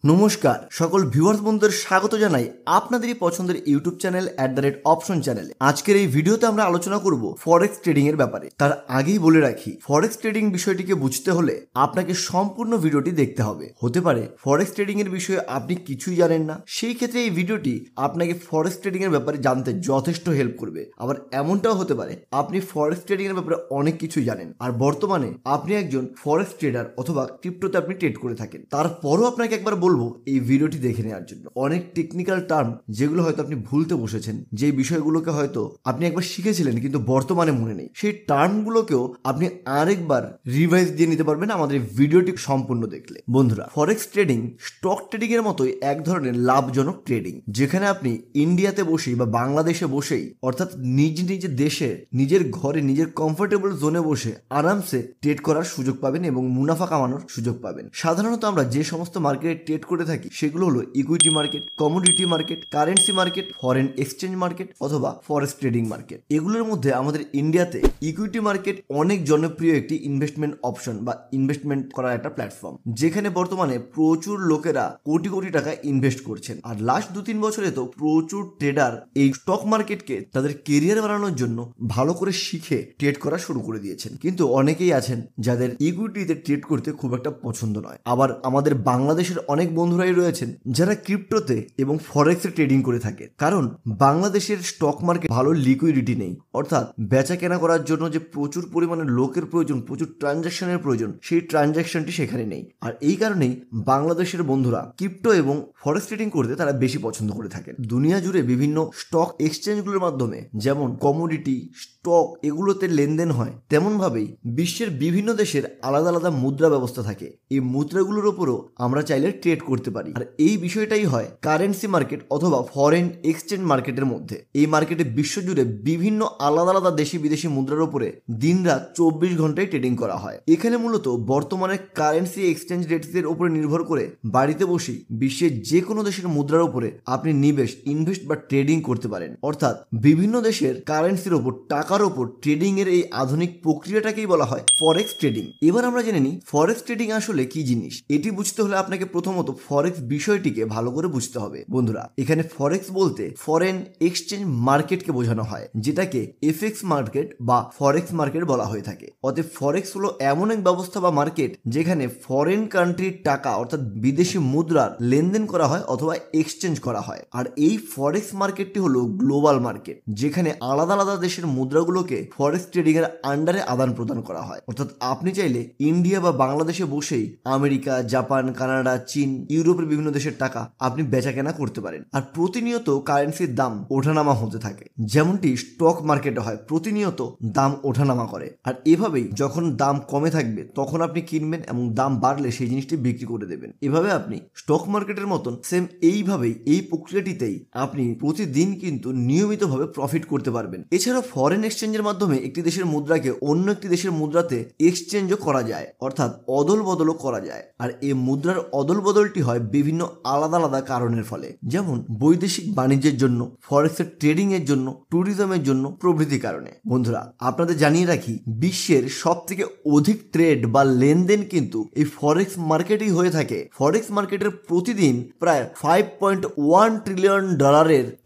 নমস্কার সকল ভিউয়ার্স বন্ধুদের স্বাগত জানাই আপনাদেরই পছন্দের ইউটিউব চ্যানেল @অপশন চ্যানেলে। আজকের এই ভিডিওতে আমরা আলোচনা করব ফরেক্স ট্রেডিং এর ব্যাপারে। তার আগেই বলে রাখি, ফরেক্স ট্রেডিং বিষয়টিকে বুঝতে হলে আপনাকে সম্পূর্ণ ভিডিওটি দেখতে হবে। হতে পারে ফরেক্স ট্রেডিং এর বিষয়ে আপনি কিছুই জানেন না, সেই ক্ষেত্রে এই ভিডিওটি আপনাকে ফরেক্স ট্রেডিং এর ব্যাপারে জানতে যথেষ্ট হেল্প করবে। আবার এমনটাও হতে পারে আপনি ফরেক্স ট্রেডিং এর ব্যাপারে অনেক কিছুই জানেন, আর বর্তমানে আপনি একজন ফরেক্স ট্রেডার অথবা ক্রিপ্টোতে আপনি ট্রেড করে থাকেন। তারপরও আপনাকে একবার বলবো এই ভিডিওটি দেখে নেওয়ার জন্য। অনেক টেকনিক্যাল টার্ম যেগুলো হয়তো আপনি ভুলতে বসেছেন, যে বিষয়গুলোকে হয়তো আপনি একবার শিখেছিলেন কিন্তু বর্তমানে মনে নেই, সেই টার্মগুলোকেও আপনি আরেকবার রিভাইজ দিয়ে নিতে পারবেন আমাদের ভিডিওটি সম্পূর্ণ দেখলে। বন্ধুরা, ফরেক্স ট্রেডিং স্টক ট্রেডিং এর মতোই এক ধরনের লাভজনক ট্রেডিং, যেখানে আপনি ইন্ডিয়াতে বসেই বা বাংলাদেশে বসেই, অর্থাৎ নিজ নিজ দেশে নিজের ঘরে নিজের কমফোর্টেবল জোনে বসে আরামসে ট্রেড করার সুযোগ পাবেন এবং মুনাফা কামানোর সুযোগ পাবেন। সাধারণত আমরা যে সমস্ত মার্কেটে ট্রেড করে থাকি সেগুলো হলো equity market, commodity market, currency market, foreign exchange market অথবা ফরেক্স ট্রেডিং মার্কেট। এগুলোর মধ্যে আমাদের ইন্ডিয়াতে ইকুইটি মার্কেট অনেক জনপ্রিয় একটি ইনভেস্টমেন্ট অপশন বা ইনভেস্টমেন্ট করার একটা প্ল্যাটফর্ম, যেখানে বর্তমানে প্রচুর লোকেরা কোটি কোটি টাকা ইনভেস্ট করছেন। আর লাস্ট 2-3 বছরে তো প্রচুর ট্রেডার এই স্টক মার্কেটকে তাদের কেরিয়ার বানানোর জন্য ভালো করে শিখে ট্রেড করা শুরু করে দিয়েছেন। কিন্তু অনেকেই আছেন যাদের ইকুইটিতে ট্রেড করতে খুব একটা পছন্দ নয়। আবার আমাদের বাংলাদেশের অনেক বন্ধুরাই রয়েছেন যারা ক্রিপ্টোতে এবং ফরেক্সে ট্রেডিং করে থাকে, কারণ বাংলাদেশের স্টক মার্কেট ভালো লিকুইডিটি নেই, অর্থাৎ বেচা কেনা করার জন্য যে প্রচুর পরিমাণে লোকের প্রয়োজন, প্রচুর ট্রানজাকশনের প্রয়োজন, সেই ট্রানজাকশনটি সেখানে নেই। আর এই কারণেই বাংলাদেশের বন্ধুরা ক্রিপ্টো এবং ফরেক্স ট্রেডিং করতে তারা বেশি পছন্দ করে থাকেন। দুনিয়া জুড়ে বিভিন্ন স্টক এক্সচেঞ্জগুলোর মাধ্যমে যেমন কমোডিটি, স্টক এগুলোতে লেনদেন হয়, তেমন ভাবেই বিশ্বের বিভিন্ন দেশের আলাদা আলাদা মুদ্রা ব্যবস্থা থাকে। এই মুদ্রাগুলোর উপরও আমরা চাইলে ট্রেড করতে পারি। আর এই বিষয়টাই হয় কারেন্সি মার্কেট অথবা ফরেন এক্সচেঞ্জ মার্কেটের মধ্যে। এই মার্কেটে বিশ্বজুড়ে বিভিন্ন আলাদা আলাদা দেশি বিদেশি মুদ্রার উপরে দিনরাত 24 ঘন্টায় ট্রেডিং করা হয়। এখানে মূলত বর্তমানে কারেন্সি এক্সচেঞ্জ রেটসের উপরে নির্ভর করে বাড়িতে বসেই বিশ্বের যে কোনো দেশের মুদ্রার উপরে আপনি নিবেশ, ইনভেস্ট বা ট্রেডিং করতে পারেন। অর্থাৎ বিভিন্ন দেশের কারেন্সির ওপর, টাকার ওপর ট্রেডিং এর এই আধুনিক প্রক্রিয়াটাকেই বলা হয় ফরেক্স ট্রেডিং। এবার আমরা জেনে নিই ফরেক্স ট্রেডিং আসলে কি জিনিস। এটি বুঝতে হলে আপনাকে প্রথমত ফরেক্স বিষয়টিকে ভালো করে বুঝতে হবে। বন্ধুরা, এখানে ফরেক্স বলতে ফরেন এক্সচেঞ্জ মার্কেটকে বোঝানো হয়, যেটাকে এফএক্স মার্কেট বা ফরেক্স মার্কেট বলা হয়ে থাকে। অতএব ফরেক্স হলো এমন এক ব্যবস্থা বা মার্কেট যেখানে ফরেন কান্ট্রির টাকা অর্থাৎ বিদেশি মুদ্রার লেনদেন করা হয় অথবা এক্সচেঞ্জ করা হয়। আর এই ফরেক্স মার্কেটটি হলো গ্লোবাল মার্কেট, যেখানে আলাদা আলাদা দেশের মুদ্রাগুলোকে ফরেক্স ট্রেডিং এর আন্ডারে আদান প্রদান করা হয়। অর্থাৎ আপনি চাইলে ইন্ডিয়া বা বাংলাদেশে বসেই আমেরিকা, জাপান, কানাডা, চীন, ইউরোপের বিভিন্ন দেশের টাকা আপনি বেচা কেনা করতে পারেন। আর প্রতিনিয়ত কারেন্সির দাম ওঠানামা হতে থাকে, যেমনটি স্টক মার্কেটে হয়, প্রতিনিয়ত দাম ওঠানামা করে। আর এভাবেই যখন দাম কমে থাকবে তখন আপনি কিনবেন এবং দাম বাড়লে সেই জিনিসটি বিক্রি করে দেবেন। এভাবে আপনি স্টক মার্কেটের মতন সেম এইভাবেই এই প্রক্রিয়াটিতেই আপনি প্রতিদিন কিন্তু নিয়মিতভাবে প্রফিট করতে পারবেন। এছাড়াও ফরেন এক্সচেঞ্জের মাধ্যমে একটি দেশের মুদ্রাকে অন্য একটি দেশের মুদ্রাতে এক্সচেঞ্জও করা যায়, অর্থাৎ অদল বদলও করা যায়। আর এই মুদ্রার অদল বদলটি হয় বিভিন্ন আলাদা আলাদা কারণের ফলে, যেমন বৈদেশিক বাণিজ্যের জন্য, ফরেক্সের ট্রেডিং এর জন্য, ট্যুরিজমের জন্য প্রভৃতি কারণে। বন্ধুরা, আপনাদের জানিয়ে রাখি, বিশ্বের সব থেকে অধিক ট্রেড বা লেনদেন কিন্তু এই ফরেক্স মার্কেটেই হয়ে থাকে। ফরেক্স মার্কেটের প্রতিদিন প্রায় $5.1 ট্রিলিয়ন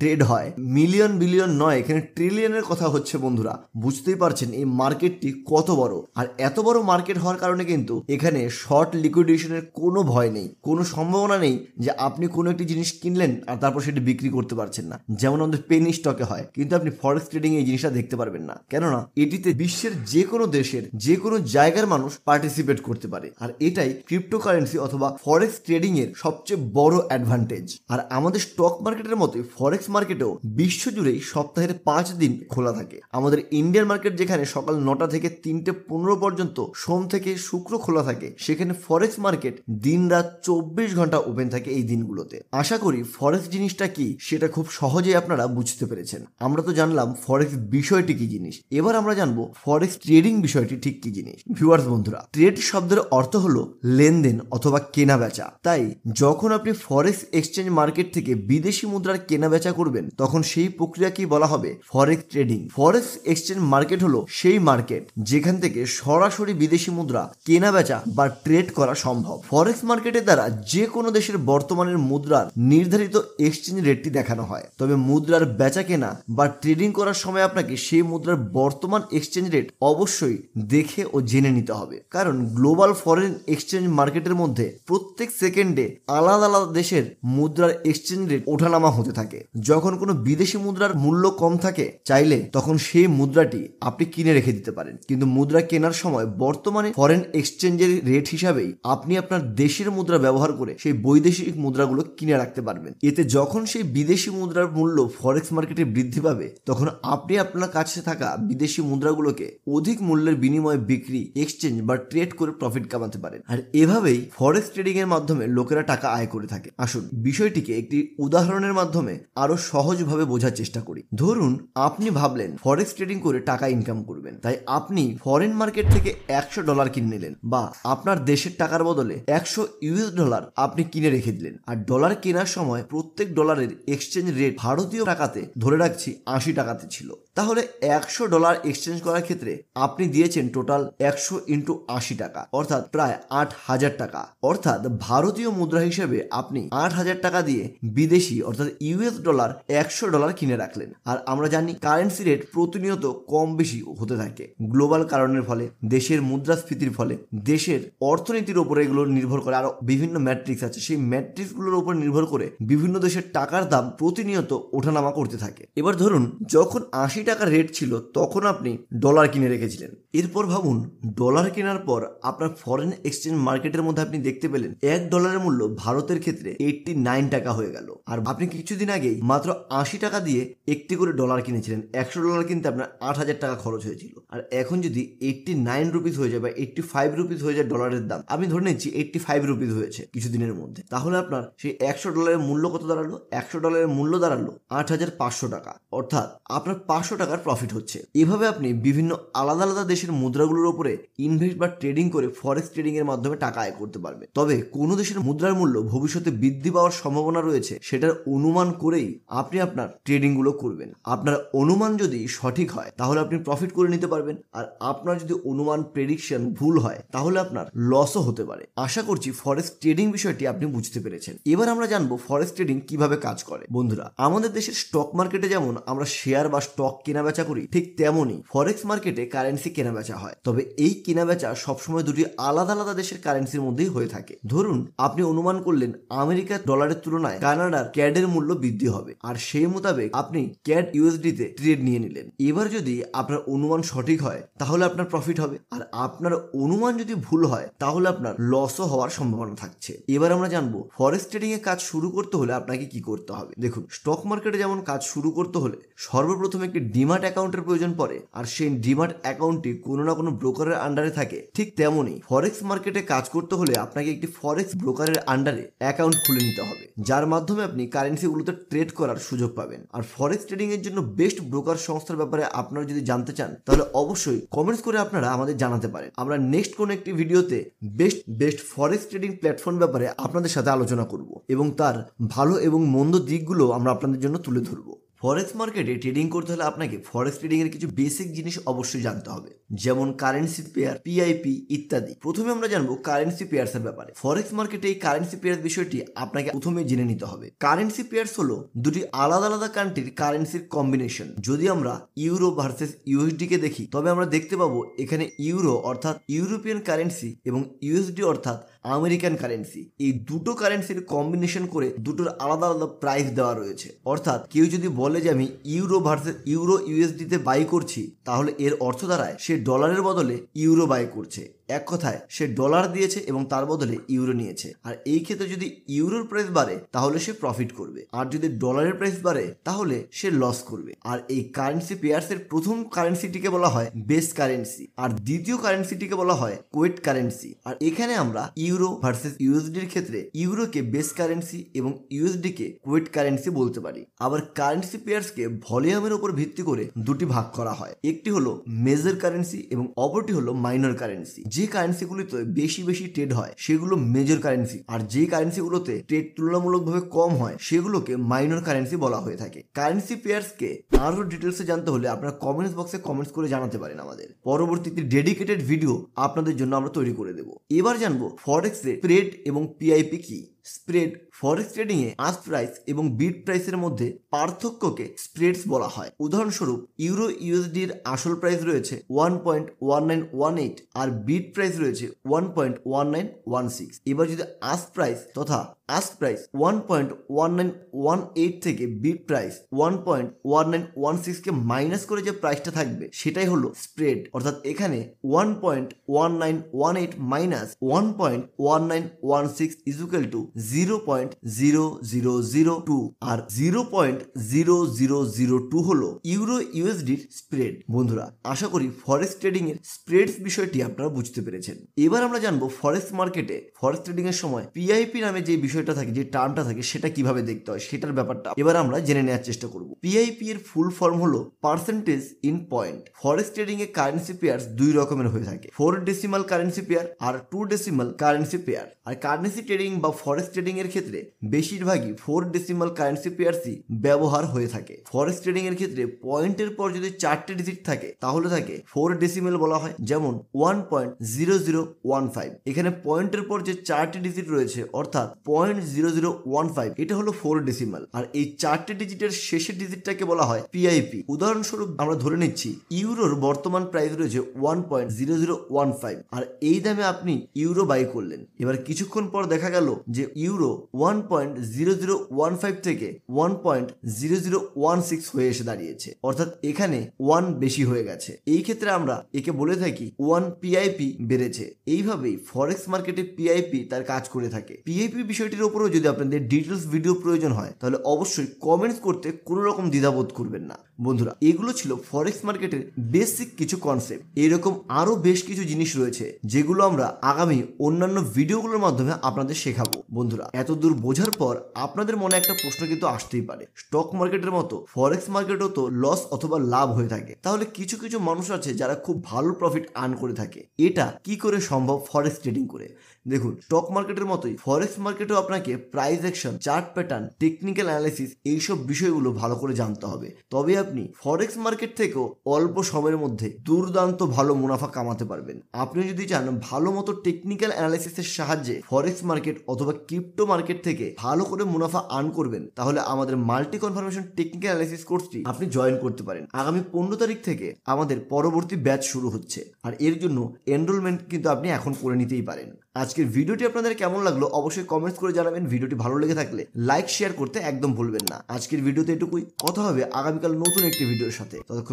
ট্রেড হয়। মিলিয়ন বিলিয়ন নয়, এখানে ট্রিলিয়নের কথা হচ্ছে। বন্ধুরা, বুঝতেই পারছেন এই মার্কেটটি কত বড়। আর এত বড় মার্কেট হওয়ার কারণে কিন্তু এখানে শর্ট লিকুইডেশনের কোনো ভয় নেই, কোনো সম্ভাবনা নেই যে আপনি কোনো একটি জিনিস কিনলেন আর তারপর সেটি বিক্রি করতে পারছেন না, যেমন আমাদের পেনি স্টকে হয়। কিন্তু আপনি ফরেক্স ট্রেডিং এই জিনিসটা দেখতে পারবেন না, কেননা এটিতে বিশ্বের যে কোনো দেশের যে কোনো জায়গার মানুষ পার্টিসিপেট করতে পারে। আর এটাই ক্রিপ্টোকারেন্সি অথবা ফরেক্স ট্রেডিং এর সবচেয়ে বড় অ্যাডভান্টেজ। আর আমাদের স্টক মার্কেটের মতোই ফরেক্স মার্কেটেও বিশ্বজুড়েই সপ্তাহের 5 দিন খোলা থাকে। আমাদের ইন্ডিয়ান মার্কেট যেখানে সকাল 9টা থেকে 3:15 পর্যন্ত সোম থেকে শুক্র খোলা থাকে, সেখানে ফরেক্স মার্কেট দিন রাত 24 ঘন্টা ওপেন থাকে এই দিনগুলোতে। আশা করি ফরেক্স জিনিসটা কি সেটা খুব সহজেই আপনারা বুঝতে পেরেছেন। আমরা তো জানলাম ফরেক্স বিষয়টি কি জিনিস, এবার আমরা জানবো ফরেক্স ট্রেডিং বিষয়টি ঠিক কি জিনিস। ভিউয়ার্স বন্ধুরা, ট্রেড শব্দের অর্থ হলো লেনদেন অথবা কেনা বেচা। তাই যখন আপনি ফরেক্স এক্সচেঞ্জ মার্কেট থেকে বিদেশি মুদ্রার কেনা বেচা করবেন, তখন সেই প্রক্রিয়াকেই বলা হবে ফরেক্স ট্রেডিং। ফরেক্স এক্সচেঞ্জ মার্কেট হলো সেই মার্কেট যেখান থেকে সরাসরি বিদেশি মুদ্রা কেনা বেচা বা ট্রেড করা সম্ভব। ফরেক্স মার্কেটের দ্বারা যে কোনো দেশের বর্তমানের মুদ্রার নির্ধারিত এক্সচেঞ্জ রেটটি দেখানো হয়। তবে মুদ্রার বেচা কেনা বা ট্রেডিং করার সময় আপনাকে সেই মুদ্রার বর্তমান এক্সচেঞ্জ রেট অবশ্যই দেখে ও জেনে নিতে হবে, কারণ গ্লোবাল ফরেন এক্সচেঞ্জ মার্কেটের মধ্যে প্রত্যেক সেকেন্ডে আলাদা আলাদা দেশের মুদ্রার এক্সচেঞ্জ রেট ওঠানামা হতে থাকে। যখন কোনো বিদেশি মুদ্রার মূল্য কম থাকে, চাইলে তখন সেই মুদ্রাটি আপনি কিনে রেখে দিতে পারেন, কিন্তু মুদ্রা কেনার সময় বর্তমানে ফরেন এক্সচেঞ্জের রেট হিসাবেই আপনি আপনার দেশের মুদ্রা ব্যবহার করে সেই বৈদেশিক মুদ্রাগুলো কিনে রাখতে পারবেন। এতে যখন সেই বিদেশি মুদ্রার মূল্য ফরেক্স মার্কেটে বৃদ্ধি পাবে, তখন আপনি আপনার কাছে থাকা বিদেশি মুদ্রাগুলোকে অধিক মূল্যের বিনিময়ে বিক্রি, এক্সচেঞ্জ বা ট্রেড করে প্রফিট কামাতে পারেন। আর এভাবেই ফরেক্স ট্রেডিং এর মাধ্যমে লোকেরা টাকা আয় করে থাকে। আসুন বিষয়টিকে একটি উদাহরণের মাধ্যমে আরো সহজভাবে বোঝার চেষ্টা করি। ধরুন আপনি ভাবলেন ফরেক্স ট্রেডিং করে টাকা ইনকাম করবেন, তাই আপনি ফরেন মার্কেট থেকে $100 কিনে নিলেন, বা আপনার দেশের টাকার বদলে $100 আপনি কিনে রেখে দিলেন। আর ডলার কেনার সময় প্রত্যেক ডলারের এক্সচেঞ্জ রেট ভারতীয় টাকাতে ধরে রাখছি 80 টাকাতে ছিল। তাহলে $100 এক্সচেঞ্জ করার ক্ষেত্রে আপনি দিয়েছেন টোটাল 100 × 80 টাকা, অর্থাৎ প্রায় 8000 টাকা। অর্থাৎ ভারতীয় মুদ্রা হিসেবে আপনি 8000 টাকা দিয়ে বিদেশি অর্থাৎ $100 কিনে রাখলেন। আর আমরা জানি কারেন্সি রেট প্রতিনিয়ত কম বেশি হতে থাকে গ্লোবাল কারণের ফলে, দেশের মুদ্রাস্ফীতির ফলে, দেশের অর্থনীতির উপরে এগুলো নির্ভর করে। আরো বিভিন্ন ম্যাট্রিক্স আছে, সেই ম্যাট্রিক্সগুলোর উপর নির্ভর করে বিভিন্ন দেশের টাকার দাম প্রতিনিয়ত ওঠানামা করতে থাকে। এবার ধরুন যখন 80 টাকা রেট ছিল তখন আপনি ডলার কিনে রেখেছিলেন। এরপর ভাবুন ডলার কেনার পর আপনার ফরেন এক্সচেঞ্জ মার্কেটের মধ্যে আপনি দেখতে পেলেন $1 মূল্য ভারতের ক্ষেত্রে 89 টাকা হয়ে গেল। আর আপনি কিছুদিন আগেই মাত্র 80 টাকা দিয়ে একটি করে ডলার কিনেছিলেন। $100 কিনতে আপনার 8000 টাকা খরচ হয়েছিল। আর এখন যদি 89 রুপিস হয়ে যায় বা 85 রুপিস হয়ে যায় ডলারের দাম, আমি ধরে নিচ্ছি 85 রুপিস হয়েছে কিছুদিনের মধ্যে, তাহলে আপনার সেই $100 মূল্য কত দাঁড়ালো? $100 মূল্য দাঁড়ালো 8500 টাকা, অর্থাৎ আপনার 500 টাকার প্রফিট হচ্ছে। এভাবে আপনি বিভিন্ন আলাদা আলাদা দেশের মুদ্রাগুলোর উপরে ইনভেস্ট বা ট্রেডিং করে ফরেক্স ট্রেডিং এর মাধ্যমে টাকা আয় করতে পারবেন। তবে কোন দেশের মুদ্রার মূল্য ভবিষ্যতে বৃদ্ধি পাওয়ার সম্ভাবনা রয়েছে সেটার অনুমান করেই আপনি আপনার ট্রেডিং গুলো করবেন। আপনার অনুমান যদি সঠিক হয় তাহলে আপনি প্রফিট করে নিতে পারবেন, আর আপনার যদি অনুমান প্রেডিকশন ভুল হয় তাহলে আপনার লসও হতে পারে। আশা করছি ফরেক্স ট্রেডিং বিষয়টি আপনি বুঝতে পেরেছেন। এবার আমরা জানবো ফরেক্স ট্রেডিং কিভাবে কাজ করে। বন্ধুরা, আমাদের দেশের স্টক মার্কেটে যেমন আমরা শেয়ার বা স্টক কেনা বেচা করি, ঠিক তেমনই ফরেক্স মার্কেটে কারেন্সি কেনা বেচা হয়। তবে এই কেনা বেচা সবসময় দুটি আলাদা আলাদা দেশের কারেন্সির মধ্যেই হয়ে থাকে। ধরুন আপনি অনুমান করলেন আমেরিকার ডলারের তুলনায় কানাডার ক্যাডের মূল্য বৃদ্ধি হবে, আর সেই মোতাবেক আপনি ক্যাড ইউএসডি তে ট্রেড নিয়ে নিলেন। এবার যদি আপনার অনুমান সঠিক হয় তাহলে আপনার প্রফিট হবে, আর আপনার অনুমান যদি ভুল হয় তাহলে আপনার লসও হওয়ার সম্ভাবনা থাকছে। এবার আমরা জানবো ফরেক্স ট্রেডিং এ কাজ শুরু করতে হলে আপনাকে কি করতে হবে। দেখুন, স্টক মার্কেটে যেমন কাজ শুরু করতে হলে সর্বপ্রথম একটি ডিমাট অ্যাকাউন্টের প্রয়োজন পড়ে, আর সেই ডিমাট অ্যাকাউন্টটি কোনো না কোনো ব্রোকারের আন্ডারে থাকে। ঠিক তেমনই ফরেক্স মার্কেটে কাজ করতে হলে আপনাকে একটি ফরেক্স ব্রোকারের আন্ডারে অ্যাকাউন্ট খুলে নিতে হবে, যার মাধ্যমে আপনি কারেন্সিগুলোতে ট্রেড করার সুযোগ পাবেন। আর ফরেক্স ট্রেডিং এর জন্য বেস্ট ব্রোকার সংস্থার ব্যাপারে আপনারা যদি জানতে চান তাহলে অবশ্যই কমেন্টস করে আপনারা আমাদের জানাতে পারেন। আমরা নেক্সট কোন একটি ভিডিওতে বেস্ট ফরেক্স ট্রেডিং প্ল্যাটফর্ম ব্যাপারে আপনাদের সাথে আলোচনা করব এবং তার ভালো এবং মন্দ দিকগুলো আমরা আপনাদের জন্য তুলে ধরবো। ফরেক্স মার্কেটে ট্রেডিং করতে হলে আপনাকে ফরেক্স ট্রেডিং এর কিছু বেসিক জিনিস অবশ্যই জানতে হবে, যেমন কারেন্সি পেয়ার, পিআইপি ইত্যাদি। প্রথমে আমরা জানবো কারেন্সি পেয়ার্স এর ব্যাপারে। ফরেক্স মার্কেটে এই কারেন্সি পেয়ার বিষয়টি আপনাকে প্রথমে জেনে নিতে হবে। কারেন্সি পেয়ার্স হলো দুটি আলাদা আলাদা কান্ট্রির কারেন্সির কম্বিনেশন। যদি আমরা ইউরো ভার্সেস ইউএসডি কে দেখি তবে আমরা দেখতে পাবো এখানে ইউরো অর্থাৎ ইউরোপিয়ান কারেন্সি এবং ইউএসডি অর্থাৎ আমেরিকান কারেন্সি, এই দুটো কারেন্সির কম্বিনেশন করে দুটোর আলাদা আলাদা প্রাইস দেওয়া রয়েছে। অর্থাৎ কেউ যদি বলে যে আমি ইউরো ভার্সেস ইউরো ইউএসডি তে বাই করছি, তাহলে এর অর্থ দাঁড়ায় সে ডলারের বদলে ইউরো বাই করছে। এক কথায় সে ডলার দিয়েছে এবং তার বদলে ইউরো নিয়েছে। আর এই ক্ষেত্রে যদি ইউরোর প্রাইস বাড়ে তাহলে সে প্রফিট করবে, আর যদি ডলারের প্রাইস বাড়ে তাহলে সে লস করবে। আর এই কারেন্সি পেয়ার্স এর প্রথম কারেন্সিটিকে বলা হয় বেস কারেন্সি, আর দ্বিতীয় কারেন্সিটিকে বলা হয় কোয়েট কারেন্সি। আর এখানে আমরা ইউরো ভার্সেস ইউএসডির ক্ষেত্রে ইউরোকে বেস কারেন্সি এবং ইউএসডি কে কোয়েট কারেন্সি বলতে পারি। আবার কারেন্সি পেয়ার্স কে ভলিউমের উপর ভিত্তি করে দুটি ভাগ করা হয়, একটি হলো মেজর কারেন্সি এবং অপরটি হলো মাইনর কারেন্সি। যে কারেন্সিগুলিতে বেশি বেশি ট্রেড হয় সেগুলো মেজর কারেন্সি, আর যে কারেন্সিগুলোতে ট্রেড তুলনামূলকভাবে কম হয় সেগুলোকে মাইনর কারেন্সি বলা হয়ে থাকে। কারেন্সি পেয়ার্সকে আরো ডিটেলসে জানতে হলে আপনারা কমেন্টস বক্সে কমেন্টস করে জানাতে পারেন আমাদের। পরবর্তীতে ডেডিকেটেড ভিডিও আপনাদের জন্য আমরা তৈরি করে দেব। এবার জানবো ফরেক্সে স্প্রেড এবং পিআইপি কি। স্প্রেড ফরেক্স ট্রেডিং এ আস্ক প্রাইস এবং বিড প্রাইসের মধ্যে পার্থক্যকে স্প্রেডস বলা হয়। উদাহরণস্বরূপ ইউরো ইউএসডি এর আসল প্রাইস রয়েছে 1.1918 আর বিড প্রাইস রয়েছে 1.1916। এবার যদি আস্ক প্রাইস 1.1918 থেকে বিড প্রাইস 1.1916 কে মাইনাস করে যে প্রাইসটা থাকবে সেটাই হলো স্প্রেড। অর্থাৎ এখানে 1.1918 মাইনাস 1.1916 ইজ ইকুয়াল টু 0.0002 আর 0.0002 হলো ইউরো ইউএসডির স্প্রেড। বন্ধুরা, আশা করি ফরেক্স ট্রেডিং এর স্প্রেডস বিষয়টি আপনারা বুঝতে পেরেছেন। এবার আমরা জানবো ফরেক্স মার্কেটে ফরেক্স ট্রেডিং এর সময় পিআইপি নামে যে বিষয়টা থাকে, যে টার্মটা থাকে, সেটা কিভাবে দেখতে হয় সেটার ব্যাপারটা এবার আমরা জেনে নেওয়ার চেষ্টা করব। পিআইপি এর ফুল ফর্ম হলো percentage in point. Forex trading A currency pair দুই রকমের হয়ে থাকে, 4 ডেসিমাল কারেন্সি পেয়ার আর 2 ডেসিমাল কারেন্সি পেয়ার। আর কারেন্সি ট্রেডিং বা ফরেক্স ট্রেডিং এর ক্ষেত্রে বেশিরভাগই 4 ডেসিমাল কারেন্সি পেয়ারসই ব্যবহার হয়ে থাকে। ফরেক্স ট্রেডিং এর ক্ষেত্রে পয়েন্টের পর যদি 4টে ডিজিট থাকে তাহলে তাকে 4 ডেসিমাল বলা হয়, যেমন 1.0015। এখানে পয়েন্টের পর যে 4টি ডিজিট রয়েছে অর্থাৎ 0.0015 এটা হলো 4 ডেসিমাল, আর এই 4টে ডিজিটের শেষের ডিজিটটাকে বলা হয় পিআইপি। উদাহরণস্বরূপ আমরা ধরে নিচ্ছি ইউরোর বর্তমান প্রাইস রয়েছে 1.0015 আর এই দামে আপনি ইউরো বাই করলেন। এবার কিছুক্ষণ পর দেখা গেল যে ইউরো 1.0015 থেকে 1.0016 হয়ে এসে দাঁড়িয়েছে, অর্থাৎ এখানে 1 বেশি হয়ে গেছে। এই ক্ষেত্রে আমরা একে বলে থাকি 1 পিআইপি বেড়েছে। এইভাবেই ফরেক্স মার্কেটে পিআইপি তার কাজ করে থাকে। পিআইপি বিষয়টির উপরেও যদি আপনাদের ডিটেলস ভিডিও প্রয়োজন হয় তাহলে অবশ্যই কমেন্টস করতে কোনো রকম দ্বিধাবোধ করবেন না। বন্ধুরা, এগুলো ছিল ফরেক্স মার্কেটের বেসিক কিছু কনসেপ্ট। এরকম আরো বেশ কিছু জিনিস রয়েছে যেগুলো আমরা আগামী অন্যান্য ভিডিওগুলোর মাধ্যমে আপনাদের শেখাবো। বন্ধুরা, এত দূর বোঝার পর আপনাদের মনে একটা প্রশ্ন কিন্তু আসতেই পারে, স্টক মার্কেটের মতো ফরেক্স মার্কেটও তো লস অথবা লাভ হয়ে থাকে, তাহলে কিছু কিছু মানুষ আছে যারা খুব ভালো প্রফিট আর্ন করে থাকে, এটা কি করে সম্ভব ফরেক্স ট্রেডিং করে? দেখুন, স্টক মার্কেটের মতোই ফরেক্স মার্কেটেও আপনাকে price action, chart pattern, technical analysis এইসব বিষয়গুলো ভালো করে জানতে হবে। তবে আপনি ফরেক্স মার্কেট থেকেও অল্প সময়ের মধ্যে দুর্দান্ত ভালো মুনাফা কামাতে পারবেন। আপনি যদি চান ভালো মতো টেকনিক্যাল অ্যানালাইসিসের সাহায্যে ফরেক্স মার্কেট অথবা ক্রিপ্টো মার্কেট থেকে ভালো করে মুনাফা আর্ন করবেন, তাহলে আমাদের মাল্টি কনফার্মেশন টেকনিক্যাল অ্যানালাইসিস কোর্সটি আপনি জয়েন করতে পারেন। আগামী 15 তারিখ থেকে আমাদের পরবর্তী ব্যাচ শুরু হচ্ছে, আর এর জন্য এনরোলমেন্ট কিন্তু আপনি এখন করে নিতেই পারেন। আজকের ভিডিওটি আপনাদের কেমন লাগলো অবশ্যই কমেন্টস করে জানাবেন। ভিডিওটি ভালো লেগে থাকলে লাইক শেয়ার করতে একদম ভুলবেন না। আজকের ভিডিওতে এটুকুই, কথা হবে আগামীকাল নতুন একটি ভিডিওর সাথে। ততক্ষণ